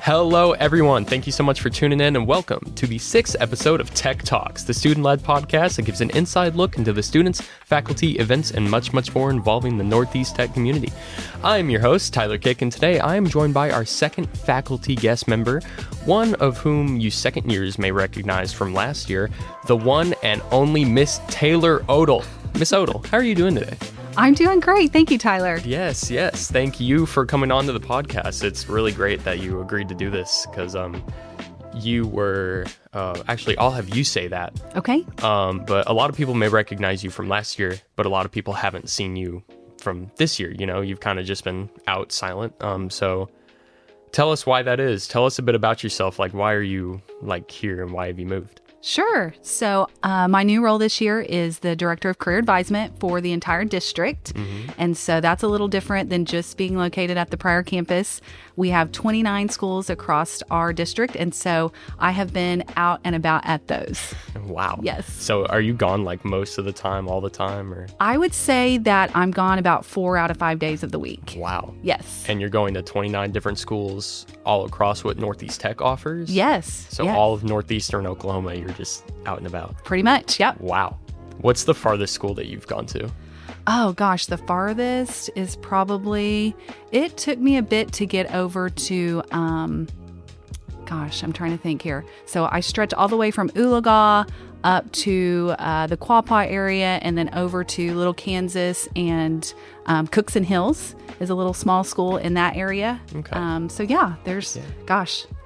Hello, everyone. Thank you so much for tuning in and welcome to the 6th episode of Tech Talks, the student-led podcast that gives an inside look into the students, faculty, events, and much, much more involving the Northeast Tech community. I'm your host, Tyler Kik, and today I am joined by our second faculty guest member, one of whom you second years may recognize from last year, the one and only Miss Taylar Odle. Miss Odle, how are you doing today? I'm doing great. Thank you, Tyler. Yes. Thank you for coming on to the podcast. It's really great that you agreed to do this because you were actually, I'll have you say that. Okay. But a lot of people may recognize you from last year, but a lot of people haven't seen you from this year. You know, you've kind of just been out silent. So tell us why that is. Tell us a bit about yourself. Like, why are you here and why have you moved? Sure. So my new role this year is the Director of Career Advisement for the entire district. Mm-hmm. And so that's a little different than just being located at the Pryor campus. We have 29 schools across our district. And so I have been out and about at those. Wow. Yes. So are you gone most of the time, all the time? Or I would say that I'm gone about 4 out of 5 days of the week. Wow. Yes. And you're going to 29 different schools all across what Northeast Tech offers? Yes. So all of Northeastern Oklahoma, you're just out and about? Pretty much, yep. Wow. What's the farthest school that you've gone to? Oh gosh, the farthest is probably, it took me a bit to get over to, I'm trying to think here. So I stretched all the way from Oologah up to the Quapaw area and then over to Little Kansas, and Cookson Hills is a little small school in that area. Okay. So yeah, there's,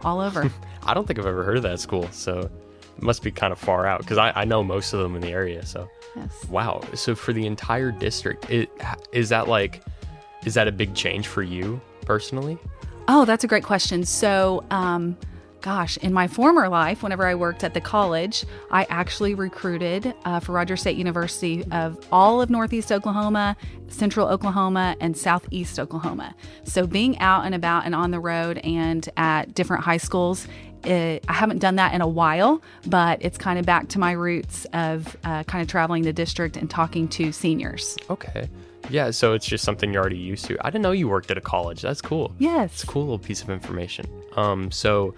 all over. I don't think I've ever heard of that school, so it must be kind of far out because I know most of them in the area. So yes. Wow. So for the entire district, is that a big change for you personally? Oh, that's a great question. So, in my former life, whenever I worked at the college, I actually recruited for Rogers State University of all of Northeast Oklahoma, Central Oklahoma, and Southeast Oklahoma. So being out and about and on the road and at different high schools, I haven't done that in a while, but it's kind of back to my roots of kind of traveling the district and talking to seniors. Okay. Yeah, so it's just something you're already used to. I didn't know you worked at a college. That's cool. Yes. It's a cool little piece of information. So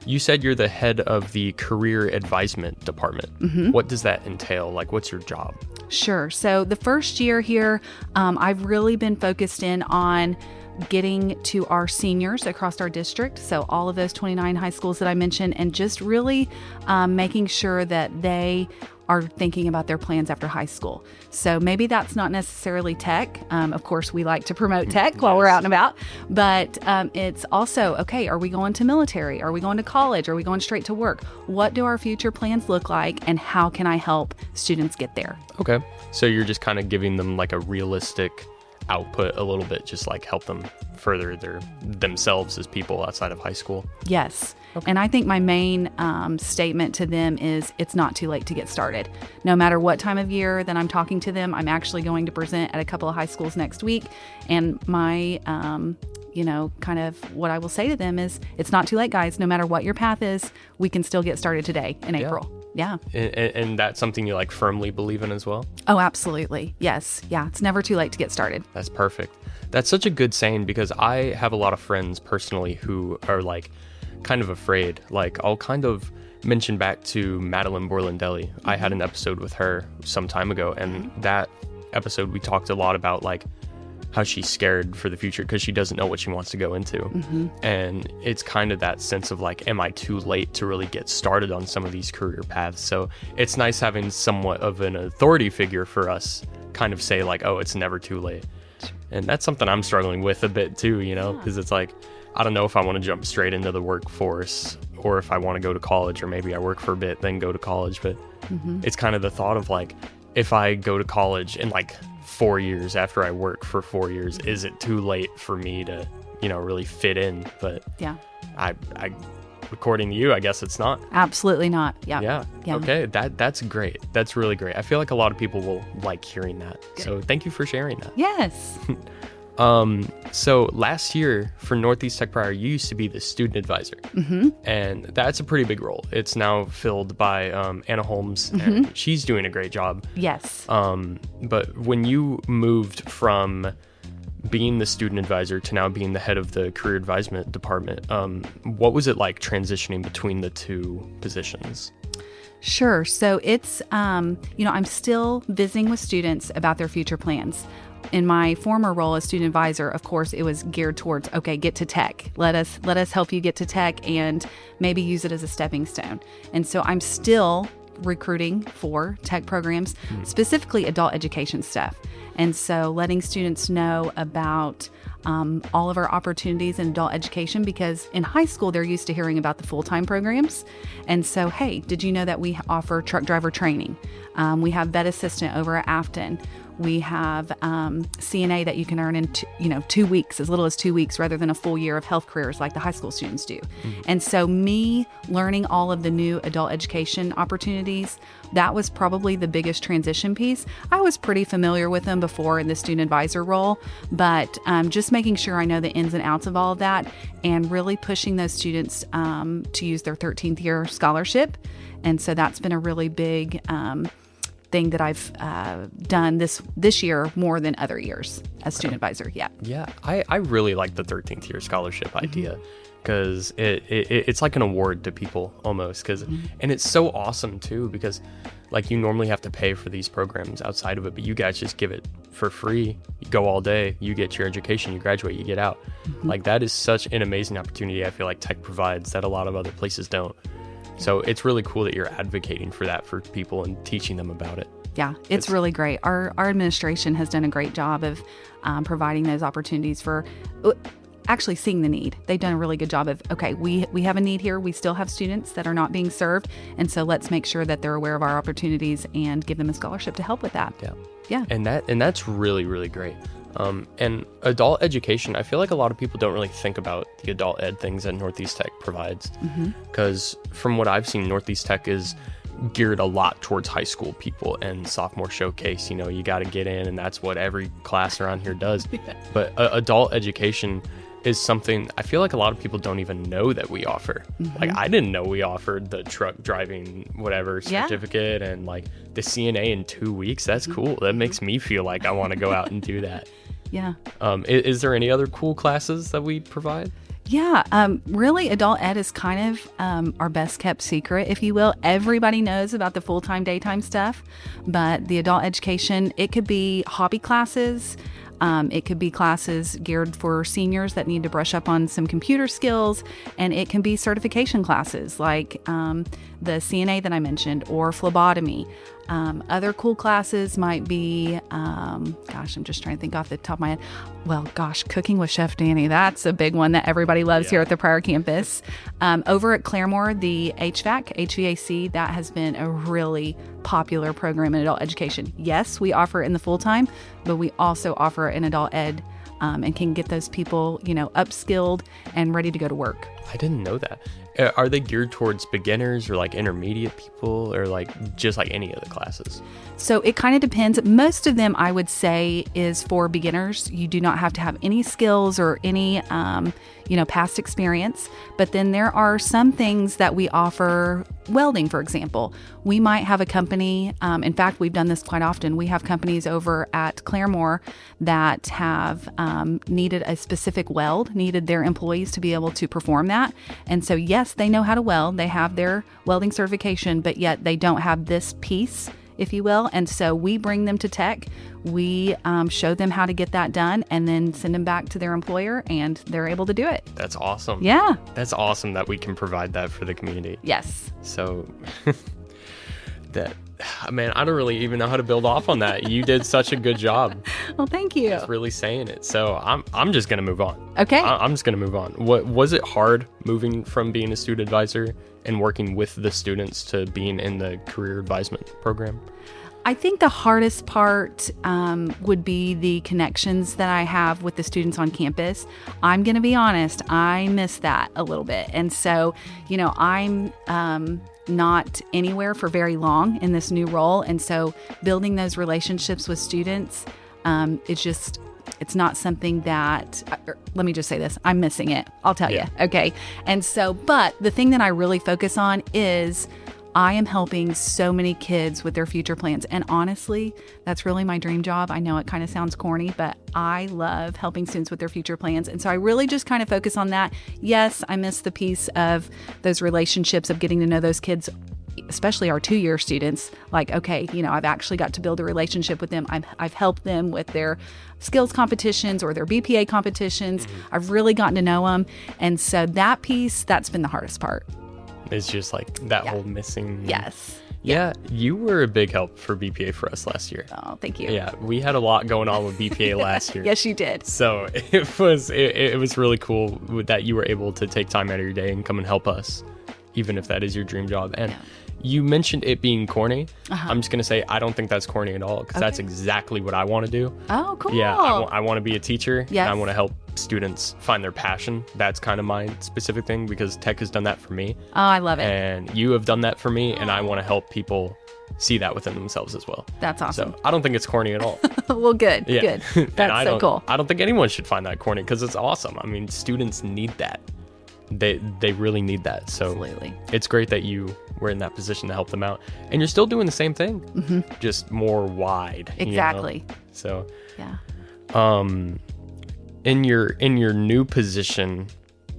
you said you're the head of the Career Advisement department. Mm-hmm. What does that entail? What's your job? Sure. So the first year here, I've really been focused in on getting to our seniors across our district. So all of those 29 high schools that I mentioned, and just really making sure that they are thinking about their plans after high school. So maybe that's not necessarily tech. Of course, we like to promote tech while we're out and about, but it's also, okay, are we going to military? Are we going to college? Are we going straight to work? What do our future plans look like, and how can I help students get there? Okay. So you're just kind of giving them a realistic output a little bit, just help them further themselves as people outside of high school. Yes. Okay. And I think my main statement to them is it's not too late to get started. No matter what time of year that I'm talking to them, I'm actually going to present at a couple of high schools next week. And my, kind of what I will say to them is it's not too late, guys. No matter what your path is, we can still get started today in April. Yeah. And that's something you firmly believe in as well? Oh, absolutely. Yes. Yeah. It's never too late to get started. That's perfect. That's such a good saying because I have a lot of friends personally who are kind of afraid. I'll kind of mention back to Madeline Borlandelli. Mm-hmm. I had an episode with her some time ago, and that episode we talked a lot about how she's scared for the future because she doesn't know what she wants to go into. Mm-hmm. And it's kind of that sense of am I too late to really get started on some of these career paths? So it's nice having somewhat of an authority figure for us kind of say oh, it's never too late. And that's something I'm struggling with a bit too, because it's I don't know if I want to jump straight into the workforce or if I want to go to college, or maybe I work for a bit, then go to college. But it's kind of the thought of if I go to college in 4 years after I work for 4 years, is it too late for me to, really fit in? But yeah, I according to you, I guess it's not. Absolutely not. Yeah. Okay. That's great. That's really great. I feel like a lot of people will like hearing that. Good. So thank you for sharing that. Yes. So last year for Northeast Tech Pryor, you used to be the student advisor, mm-hmm. and that's a pretty big role. It's now filled by Anna Holmes, mm-hmm. and she's doing a great job. Yes. But when you moved from being the student advisor to now being the head of the career advisement department, what was it like transitioning between the two positions? Sure. So it's, I'm still visiting with students about their future plans. In my former role as student advisor, of course, it was geared towards, okay, get to tech. Let us help you get to tech and maybe use it as a stepping stone. And so I'm still recruiting for tech programs, specifically adult education stuff. And so letting students know about all of our opportunities in adult education, because in high school, they're used to hearing about the full-time programs. And so, hey, did you know that we offer truck driver training? We have vet assistant over at Afton. We have CNA that you can earn in 2 weeks, as little as 2 weeks, rather than a full year of health careers like the high school students do. And so me learning all of the new adult education opportunities, that was probably the biggest transition piece. I was pretty familiar with them before in the student advisor role, but just making sure I know the ins and outs of all of that and really pushing those students to use their 13th year scholarship. And so that's been a really big thing that I've done this year more than other years as student advisor. Yeah, I really like the 13th year scholarship idea, because it's like an award to people almost, and it's so awesome too, because like you normally have to pay for these programs outside of it, but you guys just give it for free. You go all day, you get your education, you graduate, you get out. Like that is such an amazing opportunity I feel like tech provides that a lot of other places don't. So it's really cool that you're advocating for that for people and teaching them about it. Yeah, it's really great. Our administration has done a great job of providing those opportunities for actually seeing the need. They've done a really good job of, okay, we have a need here. We still have students that are not being served. And so let's make sure that they're aware of our opportunities and give them a scholarship to help with that. Yeah. And that's really, really great. And adult education, I feel like a lot of people don't really think about the adult ed things that Northeast Tech provides, because from what I've seen, Northeast Tech is geared a lot towards high school people and sophomore showcase. You got to get in, and that's what every class around here does. But adult education is something I feel like a lot of people don't even know that we offer. Like I didn't know we offered the truck driving whatever certificate and like the CNA in 2 weeks. That's cool. That makes me feel like I want to go out and do that. Yeah. Is there any other cool classes that we provide? Yeah, really, adult ed is kind of our best kept secret, if you will. Everybody knows about the full-time, daytime stuff, but the adult education, it could be hobby classes. It could be classes geared for seniors that need to brush up on some computer skills, and it can be certification classes like the CNA that I mentioned, or phlebotomy. Other cool classes might be, I'm just trying to think off the top of my head. Well, cooking with Chef Danny, that's a big one that everybody loves here at the Pryor campus. Over at Claremore, the HVAC, that has been a really popular program in adult education. Yes, we offer it in the full-time, but we also offer it in adult ed and can get those people, upskilled and ready to go to work. I didn't know that. Are they geared towards beginners or like intermediate people, or like just like any of the classes? So it kind of depends. Most of them, I would say, is for beginners. You do not have to have any skills or any, past experience. But then there are some things that we offer. Welding, for example. We might have a company. In fact, we've done this quite often. We have companies over at Claremore that have needed a specific weld, needed their employees to be able to perform that. And so, yes, they know how to weld. They have their welding certification, but yet they don't have this piece, if you will. And so we bring them to tech. We show them how to get that done and then send them back to their employer, and they're able to do it. That's awesome. Yeah. That's awesome that we can provide that for the community. Yes. So man, I don't really even know how to build off on that. You did such a good job. Well, thank you. Just really saying it. So I'm just going to move on. Okay. I'm just going to move on. What was it hard moving from being a student advisor and working with the students to being in the career advisement program? I think the hardest part would be the connections that I have with the students on campus. I'm going to be honest, I miss that a little bit. And so, I'm not anywhere for very long in this new role. And so building those relationships with students, it's not something that, let me just say this, I'm missing it. I'll tell you. Okay. And so, but the thing that I really focus on is I am helping so many kids with their future plans. And honestly, that's really my dream job. I know it kind of sounds corny, but I love helping students with their future plans. And so I really just kind of focus on that. Yes, I miss the piece of those relationships of getting to know those kids, especially our 2-year students. Like, okay, I've actually got to build a relationship with them. I've helped them with their skills competitions or their BPA competitions. I've really gotten to know them. And so that piece, that's been the hardest part. It's just like that whole missing. Yes. Yeah, you were a big help for BPA for us last year. Oh, thank you. Yeah, we had a lot going on with BPA last year. Yes, you did. So it was really cool that you were able to take time out of your day and come and help us, even if that is your dream job. And you mentioned it being corny. I'm just going to say I don't think that's corny at all, because that's exactly what I want to do. Oh, cool. Yeah, I want to be a teacher. Yes. And I want to help students find their passion. That's kind of my specific thing, because tech has done that for me. Oh, I love it. And you have done that for me, and I want to help people see that within themselves as well. That's awesome. So I don't think it's corny at all. Well, good. Yeah. Good. That's so cool. I don't think anyone should find that corny, because it's awesome. I mean, students need that. They really need that. So Absolutely. It's great that you were in that position to help them out, and you're still doing the same thing, just more wide. Exactly. So yeah. In your new position,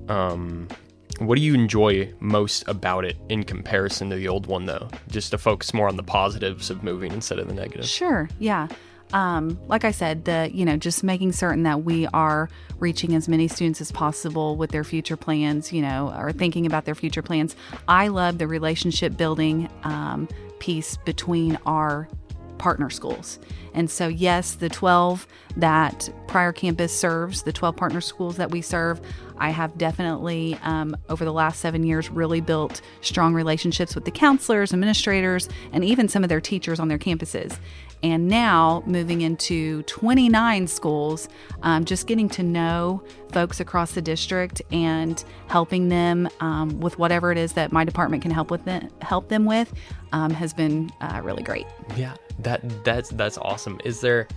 what do you enjoy most about it in comparison to the old one, though? Just to focus more on the positives of moving instead of the negative. Sure. Yeah. Like I said, just making certain that we are reaching as many students as possible with their future plans, or thinking about their future plans. I love the relationship building piece between our partner schools. And so, yes, the 12 that Pryor campus serves, the 12 partner schools that we serve, I have definitely, over the last 7 years, really built strong relationships with the counselors, administrators, and even some of their teachers on their campuses. And now moving into 29 schools, just getting to know folks across the district and helping them with whatever it is that my department can help them with has been really great. Yeah, that's awesome. Is there?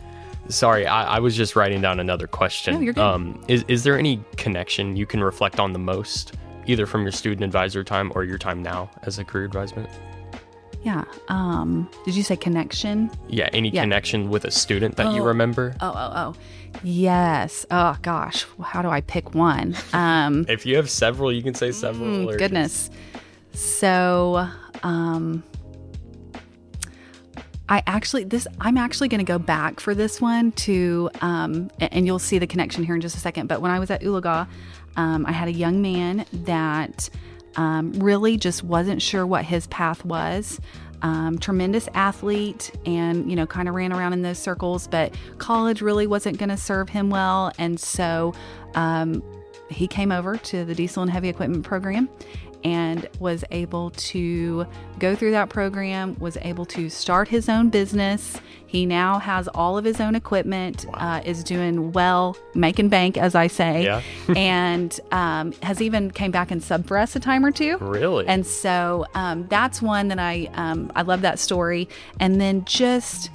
Sorry, I was just writing down another question. No, you're good. Is there any connection you can reflect on the most, either from your student advisor time or your time now as a career advisement? Yeah. Did you say connection? Yeah, any connection with a student that you remember? Oh. Yes. Oh, gosh. How do I pick one? If you have several, you can say several. Or goodness. So, I'm actually going to go back for this one to, and you'll see the connection here in just a second. But when I was at Oologah, I had a young man that really just wasn't sure what his path was. Tremendous athlete and, kind of ran around in those circles, but college really wasn't going to serve him well. And so he came over to the diesel and heavy equipment program and was able to go through that program, was able to start his own business. He now has all of his own equipment, is doing well, making bank, as I say, and has even came back and subbed for us a time or two. Really? And so that's one that I love that story. And then just...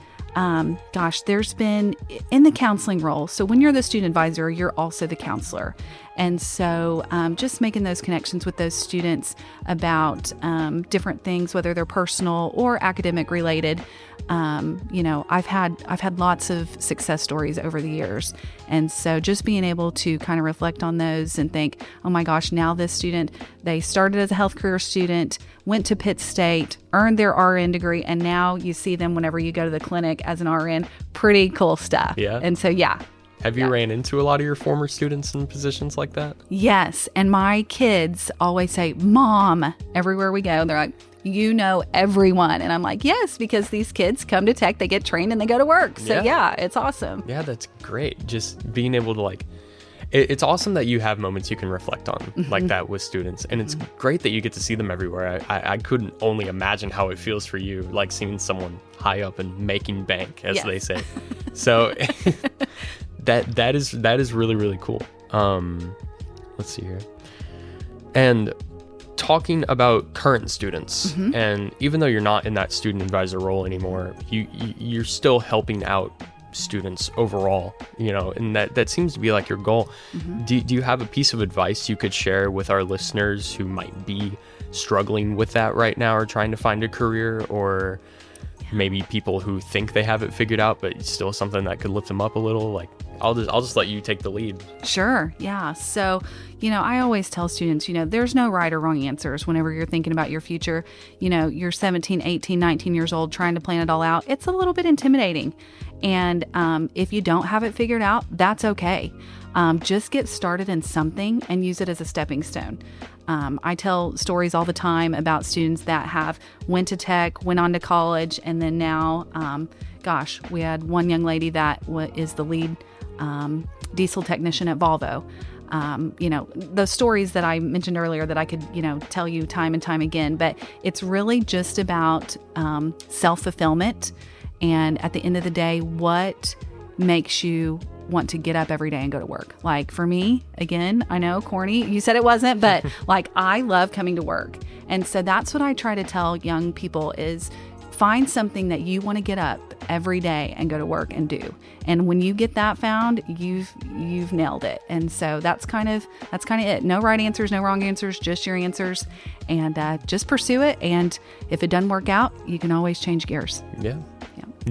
there's been in the counseling role. So when you're the student advisor, you're also the counselor. And so just making those connections with those students about different things, whether they're personal or academic related. I've had lots of success stories over the years. And so just being able to kind of reflect on those and think, oh my gosh, now this student, they started as a health career student, went to Pitt State, earned their RN degree, and now you see them whenever you go to the clinic as an RN. Pretty cool stuff. Yeah. And so, yeah. Have you ran into a lot of your former students in positions like that? Yes. And my kids always say, Mom, everywhere we go. They're like, you know everyone. And I'm like, yes, because these kids come to tech, they get trained and they go to work. So yeah, it's awesome. Yeah, that's great. Just being able to it's awesome that you have moments you can reflect on like that with students. And it's great that you get to see them everywhere. I couldn't only imagine how it feels for you, like seeing someone high up and making bank, as they say. So that is really, really cool. Let's see here. And talking about current students, and even though you're not in that student advisor role anymore, you're still helping out students overall, and that seems to be like your goal. Do you have a piece of advice you could share with our listeners who might be struggling with that right now, or trying to find a career, or maybe people who think they have it figured out but still something that could lift them up a little? Like, I'll just let you take the lead. Sure. Yeah. So, I always tell students, there's no right or wrong answers whenever you're thinking about your future. You're 17, 18, 19 years old trying to plan it all out. It's a little bit intimidating. And if you don't have it figured out, that's okay. Just get started in something and use it as a stepping stone. I tell stories all the time about students that went to tech, went on to college, and then now, we had one young lady that is the lead diesel technician at Volvo. The stories that I mentioned earlier that I could, tell you time and time again, but it's really just about self-fulfillment. And at the end of the day, what makes you want to get up every day and go to work? Like for me, again, I know, corny, you said it wasn't, but like I love coming to work. And so that's what I try to tell young people is find something that you want to get up every day and go to work and do. And when you get that found, you've nailed it. And so that's kind of it. No right answers, no wrong answers, just your answers, and just pursue it. And if it doesn't work out, you can always change gears. Yeah.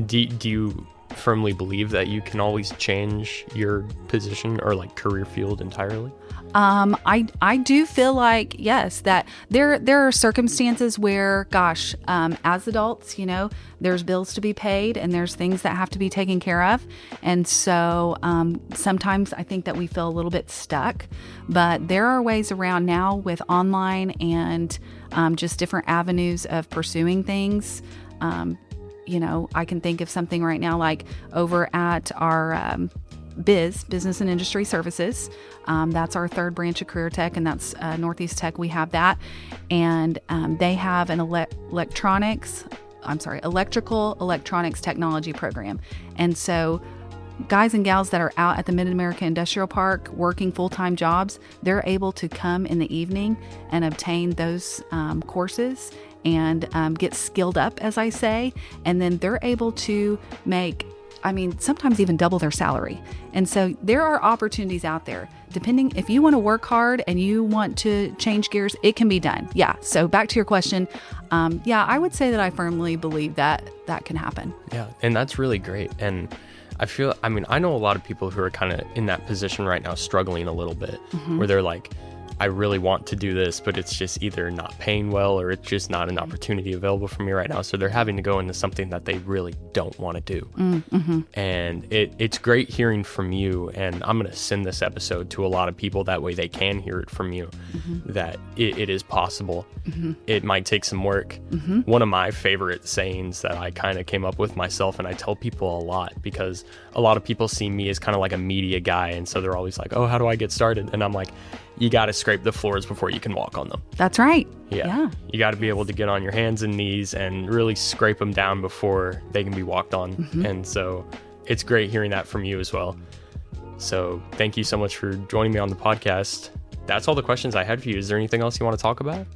Do you firmly believe that you can always change your position or like career field entirely? I do feel like, yes, that there are circumstances where, as adults, there's bills to be paid and there's things that have to be taken care of. And so sometimes I think that we feel a little bit stuck, but there are ways around now with online and just different avenues of pursuing things. I can think of something right now, like over at our Business and Industry Services. That's our third branch of Career Tech, and that's Northeast Tech. We have that. And they have an electrical electronics technology program. And so guys and gals that are out at the Mid-America Industrial Park working full-time jobs, they're able to come in the evening and obtain those courses and get skilled up, as I say, and then they're able to make, sometimes even double their salary. And so there are opportunities out there. Depending, if you want to work hard and you want to change gears, it can be done. Yeah. So back to your question. I would say that I firmly believe that can happen. Yeah. And that's really great. And I know a lot of people who are kind of in that position right now, struggling a little bit, where they're like, I really want to do this, but it's just either not paying well or it's just not an opportunity available for me right now. So they're having to go into something that they really don't want to do. And it's great hearing from you. And I'm going to send this episode to a lot of people. That way they can hear it from you, that it is possible. It might take some work. One of my favorite sayings that I kind of came up with myself, and I tell people a lot because a lot of people see me as kind of like a media guy. And so they're always like, oh, how do I get started? And I'm like, you got to scrape the floors before you can walk on them. That's right. Yeah. You got to be able to get on your hands and knees and really scrape them down before they can be walked on. And so it's great hearing that from you as well. So thank you so much for joining me on the podcast. That's all the questions I had for you. Is there anything else you want to talk about?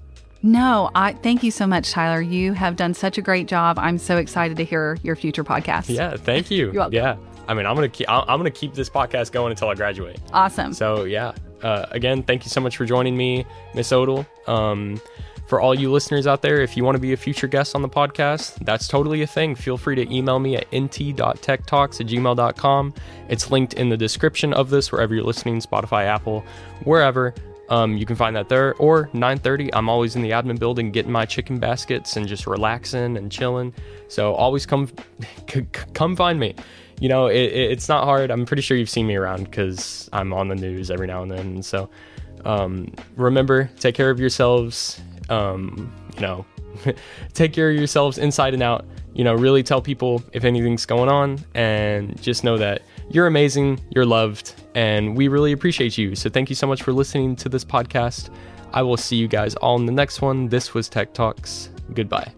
No, thank you so much, Tyler. You have done such a great job. I'm so excited to hear your future podcast. Yeah, thank you. You're welcome. Yeah. I'm gonna keep this podcast going until I graduate. Awesome. So yeah. Again, thank you so much for joining me, Miss Odle. For all you listeners out there, if you want to be a future guest on the podcast, that's totally a thing. Feel free to email me at nt.techtalks@gmail.com. It's linked in the description of this, wherever you're listening, Spotify, Apple, wherever. You can find that there. Or 9:30, I'm always in the admin building getting my chicken baskets and just relaxing and chilling. So always come find me. It's not hard. I'm pretty sure you've seen me around because I'm on the news every now and then. And so remember, take care of yourselves. Take care of yourselves inside and out. Really tell people if anything's going on, and just know that you're amazing, you're loved, and we really appreciate you. So thank you so much for listening to this podcast. I will see you guys all in the next one. This was Tech Talks. Goodbye.